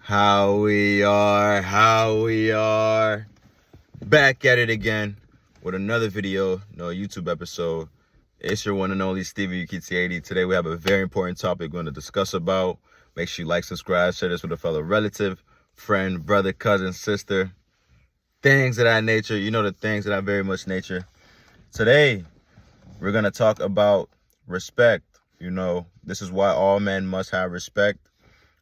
How we are back at it again with another video, YouTube episode. It's your one and only Stevie UKT80. Today we have a very important topic we're going to discuss about. Make sure you like, subscribe, share this with a fellow relative, friend, brother, cousin, sister, things of that nature. The things of that very much nature. Today we're going to talk about respect. This is why all men must have respect.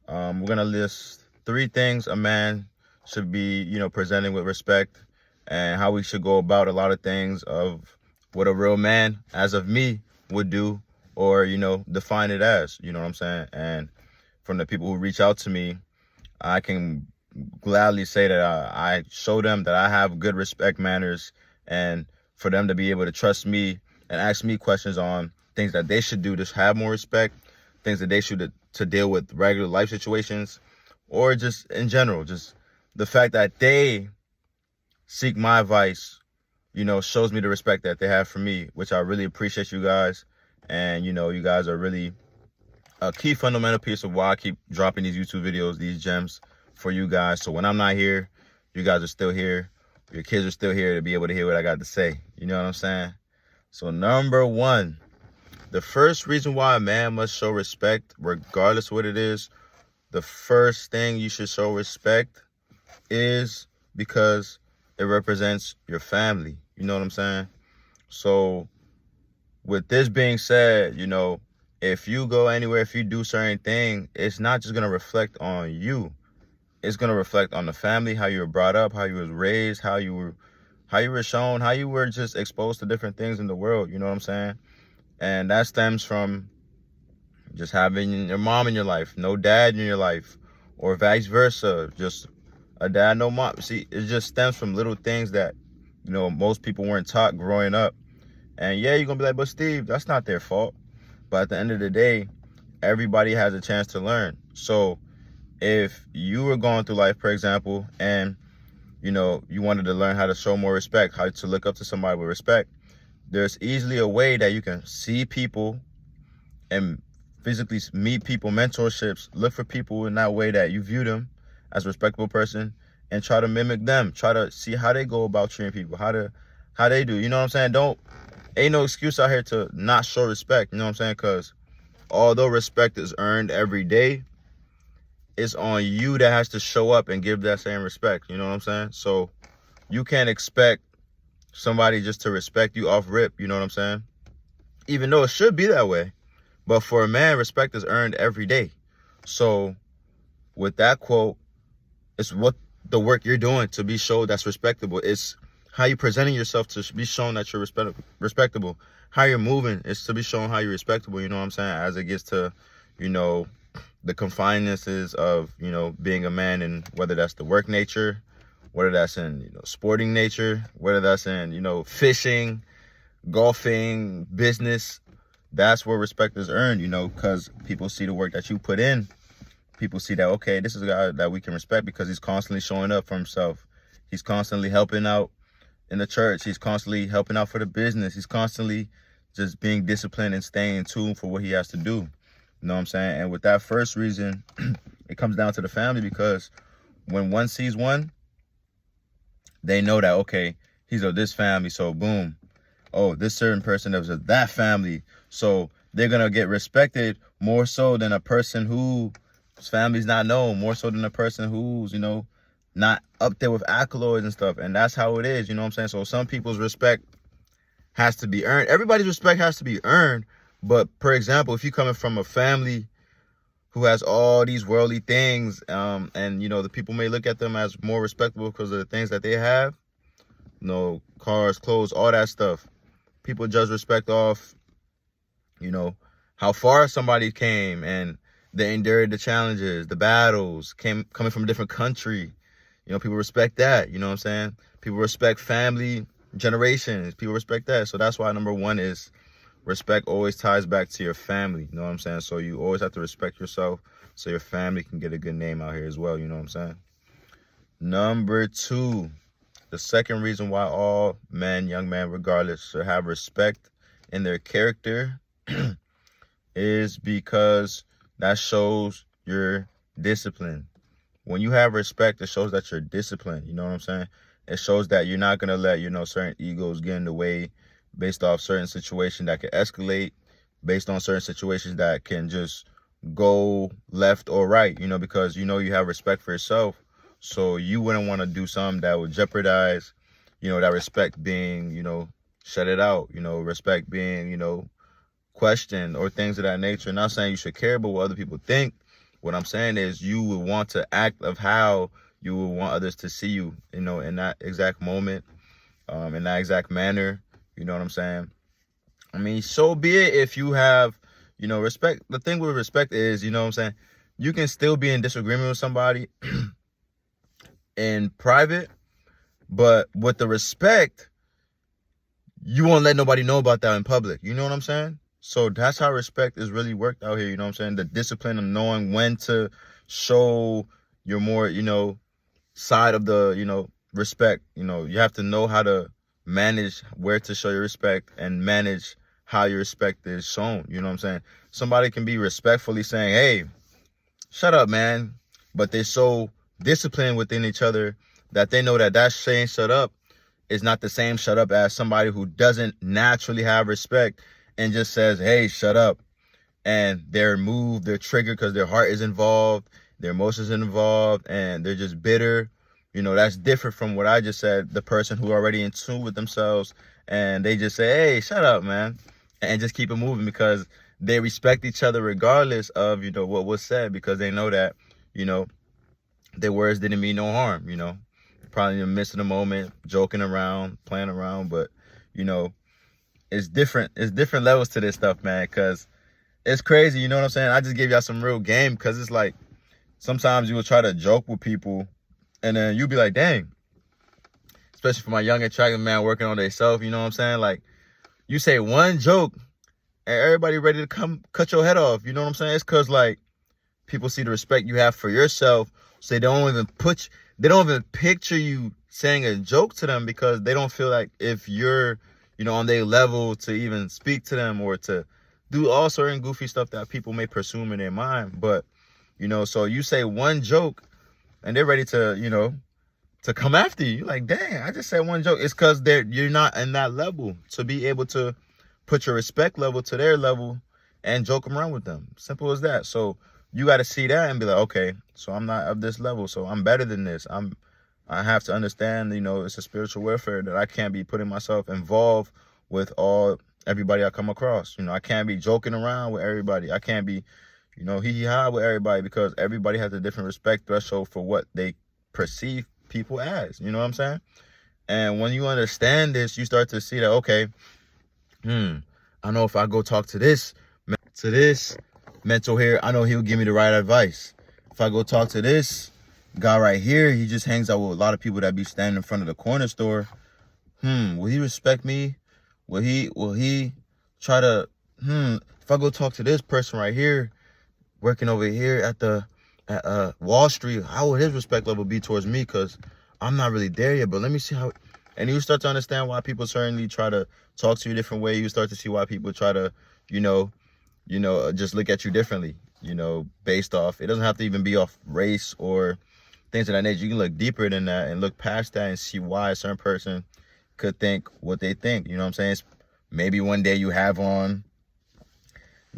We're going to list 3 things a man should be, presenting with respect, and how we should go about a lot of things of what a real man, as of me, would do, or, define it as, you know what I'm saying? And from the people who reach out to me, I can gladly say that I show them that I have good respect manners, and for them to be able to trust me and ask me questions on things that they should do to have more respect, things that they should to deal with regular life situations, or just in general, just the fact that they seek my advice, shows me the respect that they have for me, which I really appreciate you guys. And, you guys are really a key fundamental piece of why I keep dropping these YouTube videos, these gems for you guys. So when I'm not here, you guys are still here. Your kids are still here to be able to hear what I got to say. You know what I'm saying? So number 1, the first reason why a man must show respect, regardless of what it is, the first thing you should show respect is because it represents your family. You know what I'm saying? So with this being said, if you go anywhere, if you do certain thing, it's not just going to reflect on you. It's going to reflect on the family, how you were brought up, how you was raised, how you were shown, how you were just exposed to different things in the world. You know what I'm saying? And that stems from just having your mom in your life, no dad in your life, or vice versa, just a dad, no mom. See, it just stems from little things that, most people weren't taught growing up. And yeah, you're going to be like, but Steve, that's not their fault. But at the end of the day, everybody has a chance to learn. So if you were going through life, for example, and, you wanted to learn how to show more respect, how to look up to somebody with respect, there's easily a way that you can see people and physically meet people, mentorships, look for people in that way that you view them as a respectable person, and try to mimic them, try to see how they go about treating people, how they do. You know what I'm saying? Ain't no excuse out here to not show respect. You know what I'm saying? Because although respect is earned every day, it's on you that has to show up and give that same respect. You know what I'm saying? So you can't expect somebody just to respect you off rip. You know what I'm saying? Even though it should be that way. But for a man, respect is earned every day. So with that quote, it's what the work you're doing to be shown that's respectable. It's how you're presenting yourself to be shown that you're respectable. How you're moving is to be shown how you're respectable. You know what I'm saying? As it gets to, the confinenesses of, being a man, and whether that's the work nature, whether that's in, sporting nature, whether that's in, fishing, golfing, business. That's where respect is earned, because people see the work that you put in. People see that, okay, this is a guy that we can respect because he's constantly showing up for himself. He's constantly helping out in the church. He's constantly helping out for the business. He's constantly just being disciplined and staying in tune for what he has to do. You know what I'm saying? And with that first reason, it comes down to the family, because when one sees one, they know that, okay, he's of this family, so boom. Oh, this certain person was of that family, so they're going to get respected more so than a person whose family's not known, more so than a person who's, not up there with accolades and stuff. And that's how it is, you know what I'm saying? So some people's respect has to be earned. Everybody's respect has to be earned. But, for example, if you're coming from a family who has all these worldly things, and, the people may look at them as more respectable because of the things that they have, cars, clothes, all that stuff. People judge respect off, how far somebody came, and they endured the challenges, the battles, coming from a different country. People respect that. You know what I'm saying? People respect family, generations. People respect that. So that's why number 1 is respect always ties back to your family. You know what I'm saying? So you always have to respect yourself so your family can get a good name out here as well. You know what I'm saying? Number 2. The second reason why all men, young men, regardless, should have respect in their character is because that shows your discipline. when you have respect, it shows that you're disciplined. You know what I'm saying? It shows that you're not going to let, certain egos get in the way based off certain situations that can escalate, based on certain situations that can just go left or right, because you have respect for yourself. So you wouldn't want to do something that would jeopardize, that respect being, shut out, respect being, questioned or things of that nature. Not saying you should care about what other people think. What I'm saying is you would want to act of how you would want others to see you, in that exact moment, in that exact manner. You know what I'm saying? I mean, so be it if you have, respect. The thing with respect is, you know what I'm saying? You can still be in disagreement with somebody in private, but with the respect, you won't let nobody know about that in public. You know what I'm saying? So that's how respect is really worked out here. You know what I'm saying? The discipline of knowing when to show your more, side of the, respect. You have to know how to manage where to show your respect and manage how your respect is shown. You know what I'm saying? Somebody can be respectfully saying, hey, shut up, man. But they're so disciplined within each other that they know that saying shut up is not the same shut up as somebody who doesn't naturally have respect and just says, hey, shut up. And they're moved, they're triggered because their heart is involved, their emotions involved, and they're just bitter. That's different from what I just said, the person who already in tune with themselves and they just say, hey, shut up, man, and just keep it moving because they respect each other regardless of, what was said, because they know that, their words didn't mean no harm, probably in the midst of the moment, joking around, playing around, but, it's different levels to this stuff, man, because it's crazy, you know what I'm saying? I just gave y'all some real game because it's like sometimes you will try to joke with people and then you be like, dang, especially for my young, attractive man working on themselves, you know what I'm saying? Like, you say one joke and everybody ready to come cut your head off, you know what I'm saying? It's because, like, people see the respect you have for yourself, so they don't even picture you saying a joke to them because they don't feel like if you're, on their level to even speak to them or to do all certain goofy stuff that people may presume in their mind. But, so you say one joke and they're ready to, to come after you. You're like, dang, I just said one joke. It's because you're not in that level to be able to put your respect level to their level and joke around with them. Simple as that. So you got to see that and be like, okay, so I'm not of this level, so I'm better than this. I have to understand, it's a spiritual warfare that I can't be putting myself involved with everybody I come across. I can't be joking around with everybody. I can't be, hee-hee-ha with everybody because everybody has a different respect threshold for what they perceive people as. You know what I'm saying? And when you understand this, you start to see that, okay, I know if I go talk to this mental here, I know he'll give me the right advice. If I go talk to this guy right here, he just hangs out with a lot of people that be standing in front of the corner store. Will he respect me? Will he try to, if I go talk to this person right here, working over here at Wall Street, how would his respect level be towards me? Because I'm not really there yet, but let me see how, and you start to understand why people certainly try to talk to you a different way. You start to see why people try to, just look at you differently, based off, it doesn't have to even be off race or things of that nature. You can look deeper than that and look past that and see why a certain person could think what they think. You know what I'm saying? Maybe one day you have on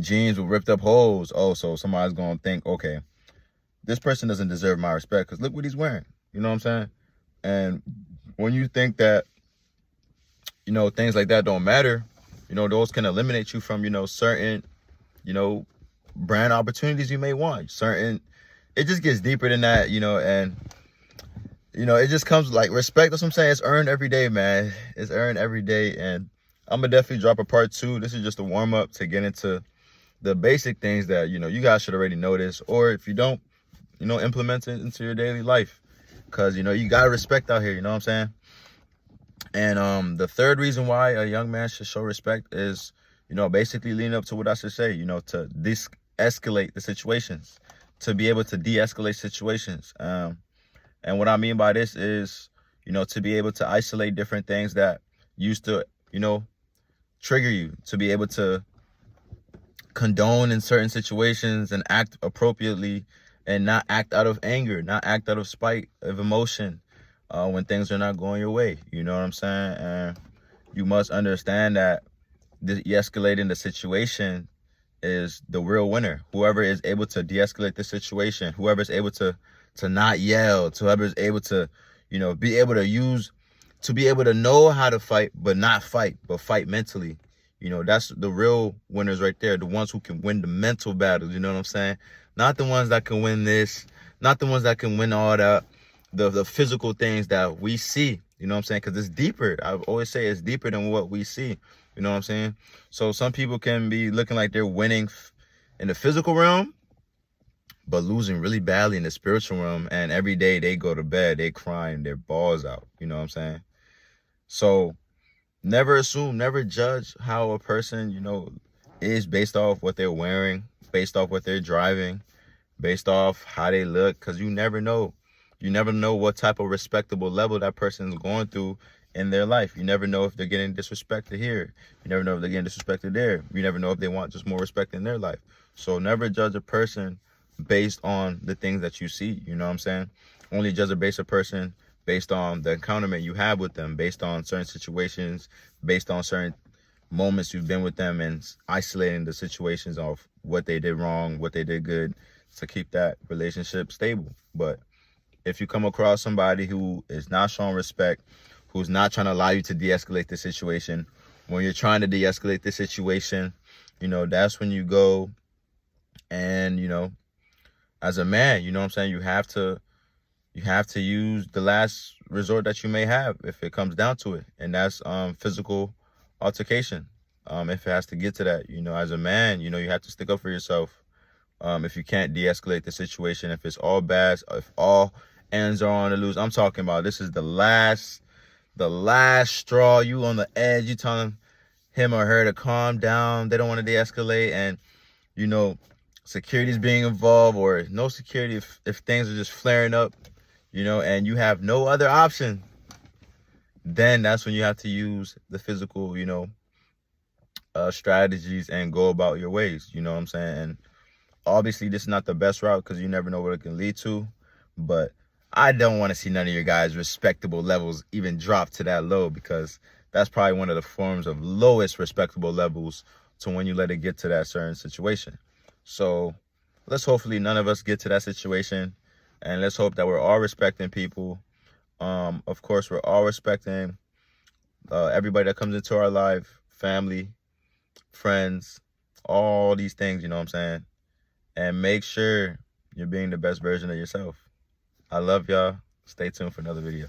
jeans with ripped up holes. Oh, so somebody's going to think, okay, this person doesn't deserve my respect because look what he's wearing. You know what I'm saying? And when you think that, things like that don't matter, those can eliminate you from, certain, brand opportunities you may want. It just gets deeper than that, and, it just comes like respect. That's what I'm saying. It's earned every day, man. It's earned every day. And I'm going to definitely drop a part 2. This is just a warm up to get into the basic things that, you guys should already notice. Or if you don't, implement it into your daily life. Because, you got to respect out here. You know what I'm saying? And the third reason why a young man should show respect is, basically lean up to what I should say, to de-escalate the situations, to be able to de-escalate situations. And what I mean by this is, to be able to isolate different things that used to, trigger you, to be able to condone in certain situations and act appropriately and not act out of anger, not act out of spite, of emotion, when things are not going your way. You know what I'm saying? And you must understand that de-escalating the situation is the real winner. Whoever is able to de-escalate the situation, whoever is able to not yell, whoever is able to, be able to know how to fight, but not fight, but fight mentally. That's the real winners right there. The ones who can win the mental battles. You know what I'm saying? Not the ones that can win this, not the ones that can win all that, the physical things that we see. You know what I'm saying? Because it's deeper. I always say it's deeper than what we see. You know what I'm saying? So some people can be looking like they're winning in the physical realm, but losing really badly in the spiritual realm. And every day they go to bed, they crying their balls out. You know what I'm saying? So never assume, never judge how a person, is based off what they're wearing, based off what they're driving, based off how they look, because you never know. You never know what type of respectable level that person is going through in their life. You never know if they're getting disrespected here. You never know if they're getting disrespected there. You never know if they want just more respect in their life. So never judge a person based on the things that you see. You know what I'm saying? Only judge a person based on the encounterment you have with them, based on certain situations, based on certain moments you've been with them, and isolating the situations of what they did wrong, what they did good, to keep that relationship stable. But if you come across somebody who is not showing respect, who's not trying to allow you to de-escalate the situation, when you're trying to de-escalate the situation, that's when you go and, as a man, you know what I'm saying, you have to use the last resort that you may have if it comes down to it, and that's physical altercation. If it has to get to that, as a man, you have to stick up for yourself. If you can't de-escalate the situation, if it's all bad, if all ends are on the loose, I'm talking about this is the last straw. You on the edge, you telling him or her to calm down. They don't want to de-escalate, and security's being involved, or no security if things are just flaring up, and you have no other option. Then that's when you have to use the physical, strategies and go about your ways. You know what I'm saying? And obviously, this is not the best route because you never know what it can lead to. But I don't want to see none of your guys' respectable levels even drop to that low, because that's probably one of the forms of lowest respectable levels to when you let it get to that certain situation. So let's hopefully none of us get to that situation. And let's hope that we're all respecting people. Of course, we're all respecting everybody that comes into our life, family, friends, all these things, you know what I'm saying? And make sure you're being the best version of yourself. I love y'all. Stay tuned for another video.